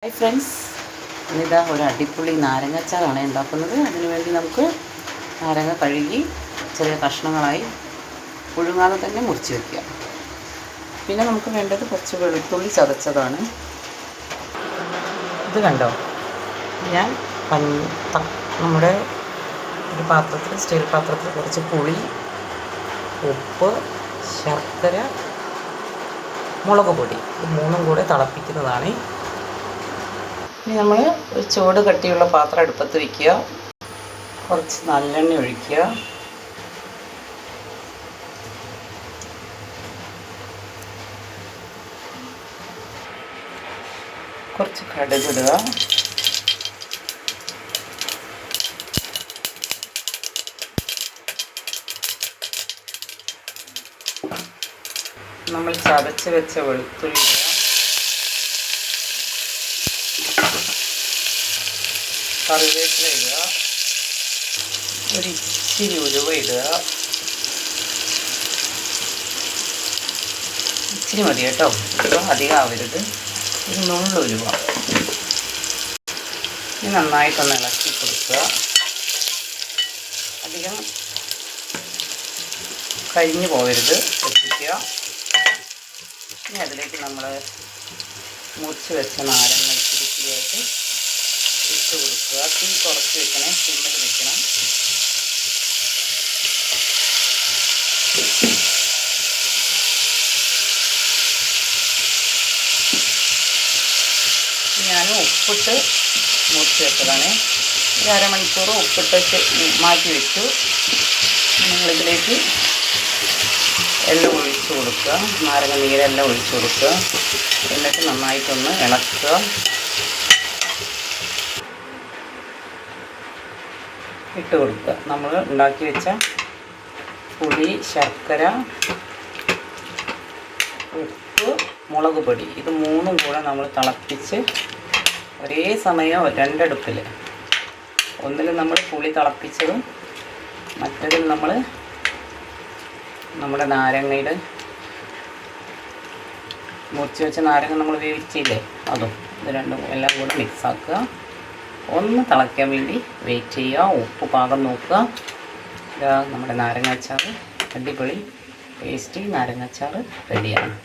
Hi friends, ഇന്നിതാ ഒരു അടിപൊളി നാരങ്ങാച്ചാറാണ് ഉണ്ടാക്കുന്നത്. അതിനുവേണ്ടി നമുക്ക് നാരങ്ങ കഴുകി ചെറിയ കഷ്ണങ്ങളായി പുഴുങ്ങാതെ തന്നെ മുറിച്ച് വയ്ക്കുക. പിന്നെ നമുക്ക് വേണ്ടത് കുറച്ച് വെളുത്തുള്ളി ചതച്ചതാണ്. ഇത് കണ്ടോ, ഞാൻ നമ്മുടെ ഒരു പാത്രത്തിൽ, സ്റ്റീൽ പാത്രത്തിൽ കുറച്ച് പുളി, ഉപ്പ്, ശർക്കര, മുളക് പൊടി, ഇത് മൂന്നും കൂടെ തിളപ്പിക്കുന്നതാണ്. ഇനി നമ്മൾ ഒരു ചൂട് കട്ടിയുള്ള പാത്രം അടുപ്പത്ത് വയ്ക്കുക. കുറച്ച് നല്ലെണ്ണ ഒഴിക്കുക. കുറച്ച് കടുക് ഇടുക. നമ്മൾ ചതച്ച് വെച്ച വെളുത്തുള്ളി ഇടുക. കറിവേപ്പില ഇടുക. ഒരു ഇച്ചിരി ഉലുവ ഇടുക. ഇച്ചിരി മതി കേട്ടോ, ഉലുവ അധികം ആവരുത്. ഒരു നുള്ളുലുവ. ഇനി നന്നായിട്ടൊന്ന് ഇളക്കി കൊടുക്കുക. അധികം കരിഞ്ഞു പോകരുത്, ശ്രദ്ധിക്കുക. ഇനി അതിലേക്ക് നമ്മൾ മുറിച്ച് വെച്ച നാരങ്ങ ഇച്ചിരിയായിട്ട് ഇട്ട് കൊടുക്കുക. തീ കുറച്ച് വെക്കണേ, സിമ്മിൽ വെക്കണം. ഞാൻ ഉപ്പിട്ട് മുറിച്ച് വെച്ചതാണ്. ഒരു അരമണിക്കൂർ ഉപ്പിട്ട് മാറ്റി വെച്ചു. നിങ്ങളിതിലേക്ക് എല്ലാം ഒഴിച്ച് കൊടുക്കുക. നാരങ്ങ നീരെല്ലാം ഒഴിച്ച് കൊടുക്കുക. എന്നിട്ട് നന്നായിട്ടൊന്ന് ഇളക്കുക. ഇട്ട് കൊടുക്കുക. നമ്മൾ ഉണ്ടാക്കി വെച്ച പുളി, ശർക്കര, ഉപ്പ്, മുളക് പൊടി, ഇത് മൂന്നും കൂടെ നമ്മൾ തിളപ്പിച്ച് ഒരേ സമയം രണ്ടടുപ്പിൽ, ഒന്നിൽ നമ്മൾ പുളി തിളപ്പിച്ചതും മറ്റതിൽ നമ്മൾ നമ്മുടെ നാരങ്ങയുടെ മുറിച്ച് വെച്ച നാരങ്ങ നമ്മൾ വേവിച്ചില്ലേ, അതും ഇത് രണ്ടും എല്ലാം കൂടെ മിക്സാക്കുക. ഒന്ന് തിളയ്ക്കാൻ വേണ്ടി വെയിറ്റ് ചെയ്യുക. ഉപ്പ് പാകം നോക്കുക. നമ്മുടെ നാരങ്ങാച്ചാറ്, അടിപൊളി ടേസ്റ്റി നാരങ്ങാച്ചാറ് റെഡിയാണ്.